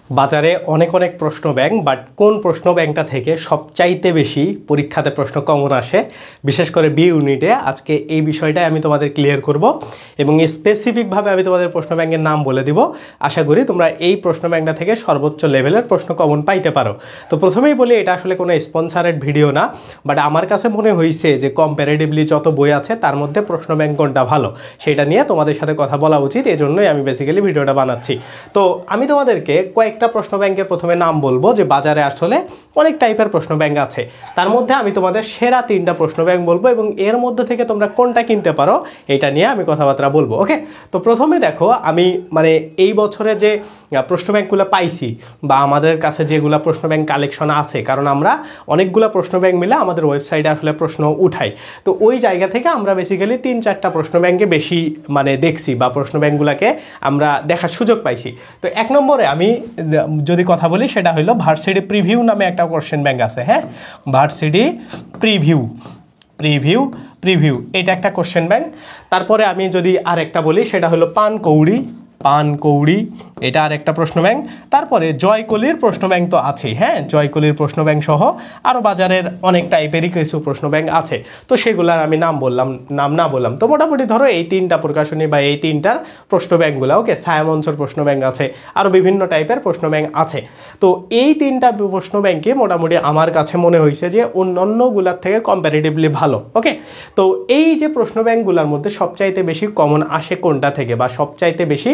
বাজারে অনেক অনেক প্রশ্ন ব্যাংক, বাট কোন প্রশ্ন ব্যাংকটা থেকে সবচাইতে বেশি পরীক্ষাতে প্রশ্ন কমন আসে, বিশেষ করে বি ইউনিটে, আজকে এই বিষয়টাই আমি তোমাদের ক্লিয়ার করব এবং স্পেসিফিকভাবে আমি তোমাদের প্রশ্ন ব্যাংকের নাম বলে দিব। আশা করি তোমরা এই প্রশ্ন ব্যাংকটা থেকে সর্বোচ্চ লেভেলের প্রশ্ন কমন পাইতে পারো। তো প্রথমেই বলি, এটা আসলে কোনো স্পন্সারেড ভিডিও না, বাট আমার কাছে মনে হয়েছে যে কম্প্যারেটিভলি যত বই আছে তার মধ্যে প্রশ্ন ব্যাংক কোনটা ভালো সেটা নিয়ে তোমাদের সাথে কথা বলা উচিত, এই জন্যই আমি বেসিক্যালি ভিডিওটা বানাচ্ছি। তো আমি তোমাদেরকে কয়েকটা প্রশ্ন ব্যাংকের প্রথমে নাম বলবো যে বাজারে আসলে অনেক টাইপের প্রশ্ন ব্যাংক আছে, তার মধ্যে আমি তোমাদের সেরা 3টা প্রশ্ন ব্যাংক বলবো এবং এর মধ্যে থেকে তোমরা কোনটা কিনতে পারো এটা নিয়ে আমি কথাবার্তা বলবো। ওকে, তো প্রথমে দেখো, আমি এই বছরে যে প্রশ্ন ব্যাংকগুলো পাইছি বা আমাদের কাছে যেগুলো প্রশ্ন ব্যাংক কালেকশন আছে, কারণ আমরা অনেকগুলো প্রশ্ন ব্যাংক মিলে আমাদের ওয়েবসাইটে আসলে প্রশ্ন উঠাই, তো ওই জায়গা থেকে আমরা বেসিক্যালি 3-4টা প্রশ্ন ব্যাংকে বেশি দেখছি বা প্রশ্ন ব্যাংকগুলোকে আমরা দেখার সুযোগ পাইছি। তো 1 নম্বরে আমি যদি কথা বলি সেটা হলো ভার্সিটি প্রিভিউ নামে একটা কোশ্চেন ব্যাংক আছে। হ্যাঁ, ভার্সিটি প্রিভিউ এটা একটা কোশ্চেন ব্যাংক। তারপরে আমি যদি আরেকটা বলি সেটা হলো পানকৌড়ি এটা আর একটা প্রশ্ন ব্যাংক। তারপরে জয়কলির প্রশ্ন ব্যাংক তো আছেই। হ্যাঁ, জয়কলির প্রশ্ন ব্যাংক সহ আরও বাজারের অনেক টাইপেরই কিছু প্রশ্ন ব্যাংক আছে, তো সেগুলার আমি নাম না বললাম। তো মোটামুটি ধরো এই 3টা প্রকাশনী বা এই 3টার প্রশ্ন ব্যাংকগুলো। ওকে, ছায়ামঞ্চর প্রশ্ন ব্যাংক আছে, আরও বিভিন্ন টাইপের প্রশ্ন ব্যাংক আছে। তো এই 3টা প্রশ্ন ব্যাংকে মোটামুটি আমার কাছে মনে হয়েছে যে অন্যান্যগুলোর থেকে কম্প্যারেটিভলি ভালো। ওকে, তো এই যে প্রশ্ন ব্যাংকগুলোর মধ্যে সবচাইতে বেশি কমন আসে কোনটা থেকে বা সবচাইতে বেশি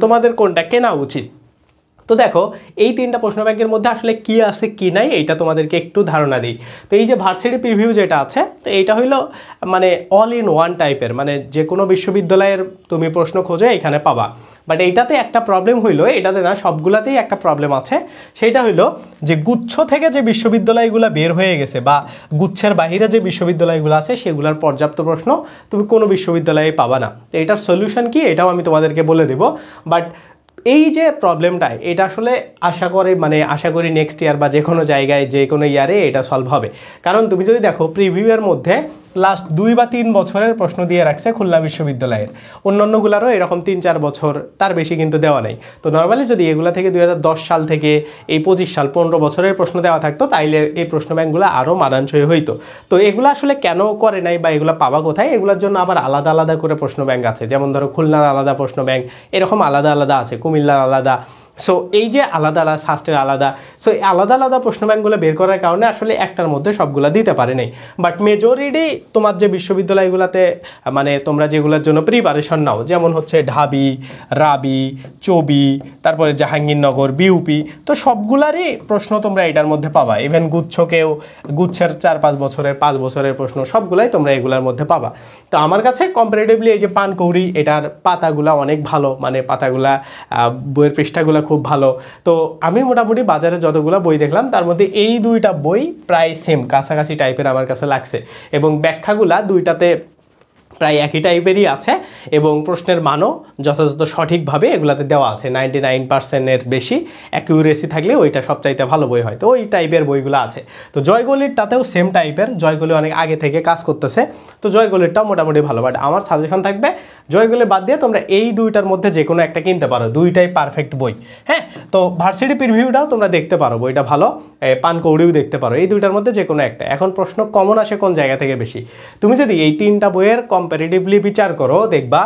তোমাদের কোনটা কেনা উচিত। তো দেখো, এই 3টা প্রশ্ন ব্যাংকের মধ্যে আসলে কি আছে কি নাই এইটা তোমাদেরকে একটু ধারণা দিই। তো এই যে ভার্সিটি প্রিভিউ যেটা আছে, তো এইটা হইলো অল ইন ওয়ান টাইপের, যে কোনো বিশ্ববিদ্যালয়ের তুমি প্রশ্ন খোঁজো এখানে পাবা। বাট এইটাতে একটা প্রবলেম হইলো, এটাতে না সবগুলাতেই একটা প্রবলেম আছে, সেটা হইলো যে গুচ্ছ থেকে যে বিশ্ববিদ্যালয়গুলো বের হয়ে গেছে বা গুচ্ছের বাইরে যে বিশ্ববিদ্যালয়গুলো আছে সেগুলোর পর্যাপ্ত প্রশ্ন তুমি কোনো বিশ্ববিদ্যালয়ে পাবা না। তো এটার সলিউশন কি এটাও আমি তোমাদেরকে বলে দেব। বাট এই যে প্রবলেমটা, এটা আসলে আশা করি নেক্সট ইয়ার বা যে কোনো জায়গায় যে কোনো ইয়ারে এটা সলভ হবে। কারণ তুমি যদি দেখো প্রিভিউয়ের মধ্যে লাস্ট 2 বা 3 বছরের প্রশ্ন দিয়ে রাখছে খুলনা বিশ্ববিদ্যালয়ের, অন্যান্যগুলোরও এরকম 3-4 বছর, তার বেশি কিন্তু দেওয়া নেই। তো নর্মালি যদি এগুলা থেকে 2010 সাল থেকে এই 25 সাল 15 বছরের প্রশ্ন দেওয়া থাকতো তাইলে এই প্রশ্ন ব্যাংকগুলো আরও মানানসই হইতো। তো এগুলো আসলে কেন করে নাই বা এগুলো পাবা কোথায়, এগুলোর জন্য আবার আলাদা আলাদা করে প্রশ্ন ব্যাংক আছে। যেমন ধরো খুলনার আলাদা প্রশ্ন ব্যাংক, এরকম আলাদা আলাদা আছে, কুমিল্লার আলাদা। সো এই যে আলাদা আলাদা শাস্ত্রের আলাদা, সো এই আলাদা আলাদা প্রশ্ন ব্যাংকগুলো বের করার কারণে আসলে একটার মধ্যে সবগুলো দিতে পারে নাই। বাট মেজরিটি তোমার যে বিশ্ববিদ্যালয়গুলোতে তোমরা যেগুলোর জন্য প্রিপারেশন নাও, যেমন হচ্ছে ঢাবি, রাবি, চবি, তারপরে জাহাঙ্গীরনগর, বিউপি, তো সবগুলারই প্রশ্ন তোমরা এটার মধ্যে পাবা। ইভেন গুচ্ছের 4-5 বছরের 5 বছরের প্রশ্ন সবগুলাই তোমরা এগুলোর মধ্যে পাবা। তো আমার কাছে কম্পারেটিভলি এই যে পানকৌড়ি, এটার পাতাগুলা অনেক ভালো, পাতাগুলা বইয়ের পৃষ্ঠাগুলা খুব ভালো। তো আমি মোটামুটি বাজারে যতগুলো বই দেখলাম তার মধ্যে এই 2টা বই প্রায় সেম, কাছাকাছি টাইপের আমার কাছে লাগছে এবং ব্যাখ্যাগুলা 2টাতে প্রায় একই টাইপেরই আছে এবং প্রশ্নের মানও যথাযথ সঠিকভাবে এগুলাতে দেওয়া আছে। 99%-এর বেশি অ্যাকিউরেসি থাকলে ওইটা সবচাইতে ভালো বই হয়। তো ওই টাইপের বইগুলো আছে। তো জয়গলিরটাতেও সেম টাইপের, জয়গলি অনেক আগে থেকে কাজ করতেছে, তো জয়গলিরটাও মোটামুটি ভালো। বাট আমার সাজেশন থাকবে জয়গলি বাদ দিয়ে তোমরা এই 2টার মধ্যে যে কোনো একটা কিনতে পারো, 2টাই পারফেক্ট বই। হ্যাঁ, তো ভার্সিটি প্রিভিউটাও তোমরা দেখতে পারো, বইটা ভালো। পানকৌড়িও দেখতে পারো, এই 2টার মধ্যে যে কোনো একটা। এখন প্রশ্ন কমন আসে কোন জায়গা থেকে বেশি, তুমি যদি এই 3টা বইয়ের কম্পারেটিভলি বিচার করো দেখবা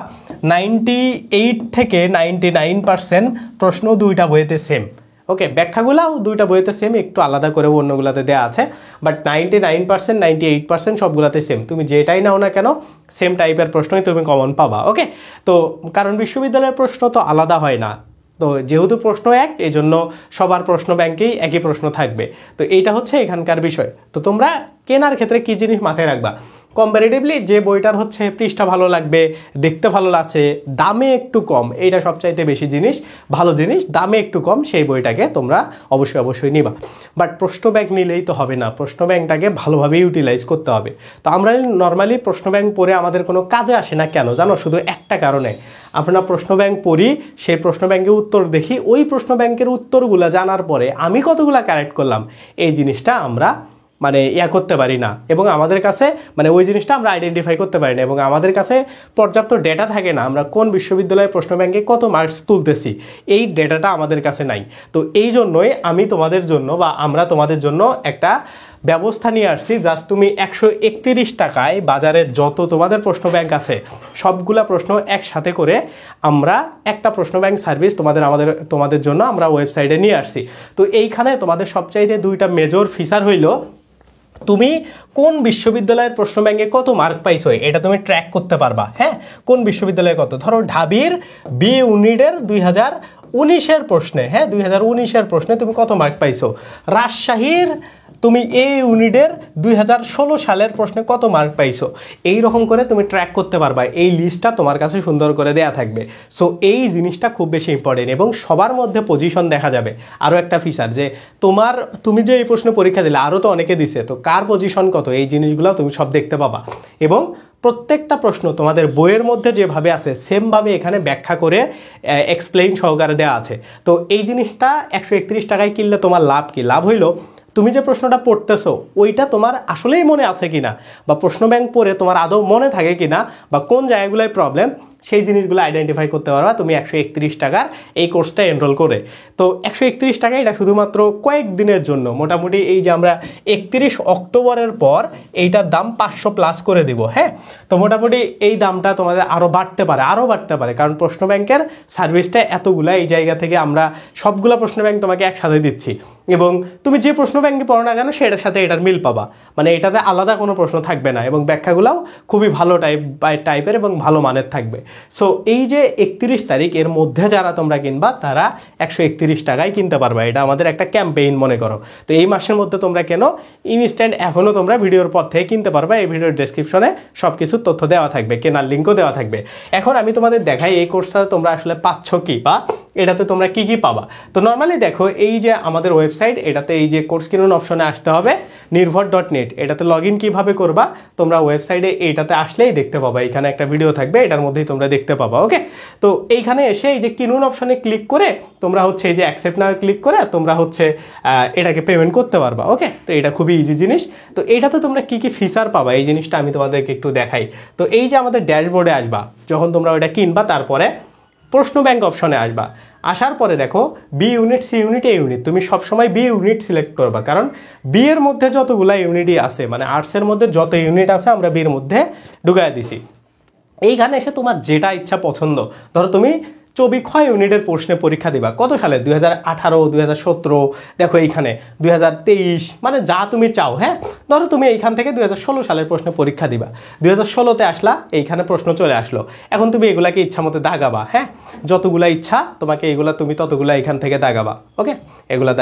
98 থেকে 99% প্রশ্ন 2টা বইতে সেম। ওকে, ব্যাখ্যাগুলাও 2টা বইতে সেম, একটু আলাদা করে অন্যগুলোতে দেওয়া আছে, বাট 99% 98% সবগুলাতে সেম। তুমি যেটাই নাও না কেন সেম টাইপের প্রশ্নই তুমি কমন পাবা। ওকে, তো কারণ বিশ্ববিদ্যালয়ের প্রশ্ন তো আলাদা হয় না, তো যেহেতু প্রশ্ন এক, এই জন্য সবার প্রশ্ন ব্যাংকেই একই প্রশ্ন থাকবে। তো এইটা হচ্ছে এখানকার বিষয়। তো তোমরা কেনার ক্ষেত্রে কী জিনিস মাথায় রাখবা, কম্পারেটিভলি যে বইটার হচ্ছে পৃষ্ঠা ভালো লাগবে, দেখতে ভালো লাগছে, দামে একটু কম, এইটা সবচাইতে বেশি ভালো জিনিস, দামে একটু কম, সেই বইটাকে তোমরা অবশ্যই নিবা। বাট প্রশ্ন ব্যাংক নিলেই তো হবে না, প্রশ্ন ব্যাংকটাকে ভালোভাবে ইউটিলাইজ করতে হবে। তো আমরা নর্মালি প্রশ্ন ব্যাংক পড়ে আমাদের কোনো কাজে আসে না কেন জানো, শুধু একটা কারণে, আমরা প্রশ্ন ব্যাংক পড়ি, সেই প্রশ্ন ব্যাংকের উত্তর দেখি, ওই প্রশ্ন ব্যাংকের উত্তরগুলো জানার পরে আমি কতগুলো কারেক্ট করলাম এই জিনিসটা আমরা মানে করতে পারি না, এবং আমাদের কাছে মানে ওই জিনিসটা আমরা আইডেন্টিফাই করতে পারি না, এবং আমাদের কাছে পর্যাপ্ত ডেটা থাকে না আমরা কোন বিশ্ববিদ্যালয়ের প্রশ্ন ব্যাংকে কত মার্কস তুলতেছি, এই ডেটাটা আমাদের কাছে নাই। তো এই জন্যই আমি তোমাদের জন্য বা আমরা তোমাদের জন্য একটা ব্যবস্থা নিয়ে আসছি। জাস্ট তুমি 131 টাকায় বাজারে যত তোমাদের প্রশ্ন ব্যাংক আছে সবগুলা প্রশ্ন একসাথে করে আমরা একটা প্রশ্ন ব্যাংক সার্ভিস তোমাদের জন্য আমরা ওয়েবসাইটে নিয়ে আসছি। তো এইখানে তোমাদের সবচাইতে দুইটা মেজর ফিচার হইল, তুমি কোন বিশ্ববিদ্যালয়ের প্রশ্ন ব্যাংকে কত মার্ক পাইছো এটা তুমি ট্র্যাক করতে পারবা। হ্যাঁ, কোন বিশ্ববিদ্যালয়ে কত, ধরো ঢাবির বি ইউনিটের 2019-এর প্রশ্নে, হ্যাঁ 2019-এর প্রশ্নে তুমি কত মার্ক পাইছো, রাজশাহীর তুমি এই ইউনিটের 2016 সালের প্রশ্নে কত মার্ক পাইছো, এই রকম করে তুমি ট্র্যাক করতে পারবা। এই লিস্টটা তোমার কাছে সুন্দর করে দেয়া থাকবে। সো এই জিনিসটা খুব বেশি ইম্পর্টেন্ট, এবং সবার মধ্যে পজিশন দেখা যাবে। আরও একটা ফিচার যে তুমি যে এই প্রশ্নে পরীক্ষা দিলে আরও তো অনেকে দিছে, তো কার পজিশন কত এই জিনিসগুলো তুমি সব দেখতে পাবা। এবং প্রত্যেকটা প্রশ্ন তোমাদের বইয়ের মধ্যে যেভাবে আছে সেমভাবে এখানে ব্যাখ্যা করে এক্সপ্লেইন সহকারে দেওয়া আছে। তো এই জিনিসটা 131 টাকায় কিনলে তোমার লাভ কি? লাভ হইল তুমি যে প্রশ্নটা পড়তেছো ওইটা তোমার আসলেই মনে আছে কিনা, বা প্রশ্ন ব্যাংক পড়ে তোমার আদৌ মনে থাকে কিনা, বা কোন জায়গাগুলোয় প্রবলেম সেই জিনিসগুলো আইডেন্টিফাই করতে পারবা তুমি 131 টাকার এই কোর্সটা এনরোল করে। তো 131 টাকা এটা শুধুমাত্র কয়েকদিনের জন্য, মোটামুটি এই যে আমরা 31 অক্টোবরের পর এইটার দাম 500 প্লাস করে দিব। হ্যাঁ, তো মোটামুটি এই দামটা তোমাদের আরও বাড়তে পারে, কারণ প্রশ্ন ব্যাংকের সার্ভিসটা এতগুলা, এই জায়গা থেকে আমরা সবগুলা প্রশ্ন ব্যাংক তোমাকে একসাথে দিচ্ছি, এবং তুমি যে প্রশ্ন ব্যাংকে পড়ো না কেন সেটার সাথে এটার মিল পাবা, মানে এটাতে আলাদা কোনো প্রশ্ন থাকবে না, এবং ব্যাখ্যাগুলোও খুবই ভালো টাইপের এবং ভালো মানের থাকবে। সো এই যে 31 তারিখ এর মধ্যে যারা তোমরা কিনবা তারা 131 টাকায় কিনতে পারবা, এটা আমাদের একটা ক্যাম্পেইন মনে করো। তো এই মাসের মধ্যে তোমরা কেন ইনস্ট্যান্ট এখনও তোমরা ভিডিওর পর থেকে কিনতে পারবা, এই ভিডিওর ডেসক্রিপশনে সব কিছু তথ্য দেওয়া থাকবে, কেনার লিঙ্কও দেওয়া থাকবে। এখন আমি তোমাদের দেখাই এই কোর্সটা তোমরা আসলে পাচ্ছ কি, বা এটাতে তোমরা কি কি পাবা। তো নর্মালি দেখো এই যে আমাদের ওয়েবসাইট, এটাতে এই যে কোর্স কিনুন অপশনে আসতে হবে, নির্ভর.net, এটাতে লগ ইন কীভাবে করবা তোমরা ওয়েবসাইটে এইটাতে আসলেই দেখতে পাবা, এখানে একটা ভিডিও থাকবে এটার মধ্যেই তোমরা দেখতে পাবা। ওকে, তো এইখানে এসে এই যে কিনুন অপশনে ক্লিক করে তোমরা হচ্ছে এই যে অ্যাকসেপ্ট নাও ক্লিক করে তোমরা হচ্ছে এটাকে পেমেন্ট করতে পারবা। ওকে, তো এটা খুবই ইজি জিনিস। তো এইটাতে তোমরা কি কি ফিচার পাবা এই জিনিসটা আমি তোমাদেরকে একটু দেখাই। তো এই যে আমাদের ড্যাশবোর্ডে আসবা যখন তোমরা ওইটা কিনবা, তারপরে প্রশ্ন ব্যাংক অপশনে আসবা, আসার পরে দেখো বি ইউনিট, সি ইউনিট, এ ইউনিট, তুমি সবসময় বি ইউনিট সিলেক্ট করবা, কারণ বি এর মধ্যে যতগুলো ইউনিটই আছে, মানে আর্টসের মধ্যে যত ইউনিট আছে আমরা বির মধ্যে ঢুকাই দিছি। এইখানে এসে তোমার যেটা ইচ্ছা পছন্দ, ধরো তুমি 24 ইউনিটের প্রশ্নে পরীক্ষা দিবা কত সালে, 2018, 2017, দেখো এইখানে 2023, মানে যা তুমি চাও। হ্যাঁ, ধরো তুমি এইখান থেকে 2016 সালের প্রশ্নে পরীক্ষা দিবা, 2016-তে আসলা, এইখানে প্রশ্ন চলে আসলো, এখন তুমি এগুলাকে ইচ্ছা মতো দাগাবা। হ্যাঁ, যতগুলা ইচ্ছা তোমাকে এগুলা তুমি ততগুলা এখান থেকে দাগাবা। ওকে, এগুলা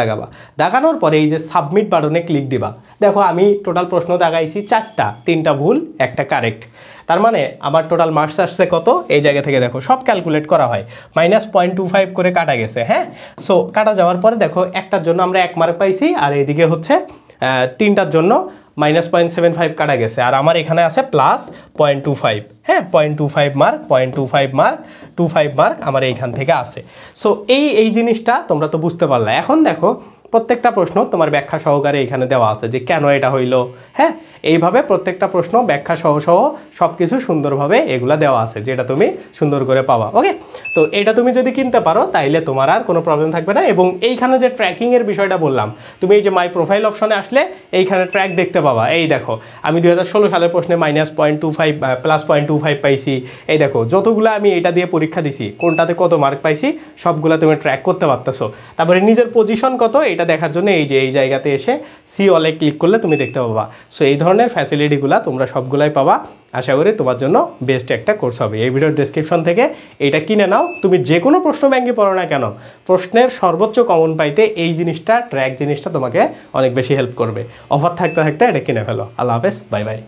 দাগানোর পরে এই যে সাবমিট বাটনে ক্লিক দিবা। দেখো আমি টোটাল প্রশ্ন দাগাইছি 4টা, 3টা ভুল, একটা কারেক্ট, তার মানে আমার টোটাল মার্কস আসছে কত, এই জায়গা থেকে দেখো সব ক্যালকুলেট করা হয়, -0.25 করে কাটা গেছে। হ্যাঁ, সো কাটা যাওয়ার পরে দেখো একটার জন্য আমরা 1 মার্ক পাইছি, আর এইদিকে হচ্ছে 3টার জন্য -0.75 কাটা গেছে, আর আমার এখানে আছে +0.25। হ্যাঁ, 0.25 মার্ক, 0.25 মার্ক আমার এইখান থেকে আসে। সো এই জিনিসটা তোমরা তো বুঝতে পারলে। এখন দেখো প্রত্যেকটা প্রশ্ন তোমার ব্যাখ্যা সহকারে এখানে দেওয়া আছে যে কেন এটা হইলো। হ্যাঁ, এইভাবে প্রত্যেকটা প্রশ্ন ব্যাখ্যা সহ সব কিছু সুন্দরভাবে এগুলা দেওয়া আছে, যেটা তুমি সুন্দর করে পাবা। ওকে, তো এটা তুমি যদি কিনতে পারো তাইলে তোমার আর কোনো প্রবলেম থাকবে না। এবং এইখানে যে ট্র্যাকিংয়ের বিষয়টা বললাম, তুমি এই যে মাই প্রোফাইল অপশনে আসলে এইখানে ট্র্যাক দেখতে পাবা। এই দেখো আমি 2016 সালের প্রশ্নে -0.25 +0.25 পাইছি, এই দেখো যতগুলো আমি এটা দিয়ে পরীক্ষা দিছি কোনটাতে কত মার্ক পাইছি সবগুলা তুমি ট্র্যাক করতে পারতেছো। তারপরে নিজের পজিশন কত এটা দেখার জন্য এই যে এই জায়গাতে এসে সি অলে ক্লিক করলে তুমি দেখতে পাবা। সো এই ধরনের ফ্যাসিলিটিগুলা তোমরা সবগুলাই পাবা। আশা করি তোমার জন্য বেস্ট একটা কোর্স হবে। এই ভিডিওর ডেসক্রিপশন থেকে এটা কিনে নাও। তুমি যে কোনো প্রশ্ন ব্যাংকে পড়ো না কেন, প্রশ্নের সর্বোচ্চ কমন পাইতে এই জিনিসটা, ট্র্যাক জিনিসটা তোমাকে অনেক বেশি হেল্প করবে। অফার থাকতে থাকতে এটা কিনে ফেলো। আল্লাহ হাফেজ, বাই বাই।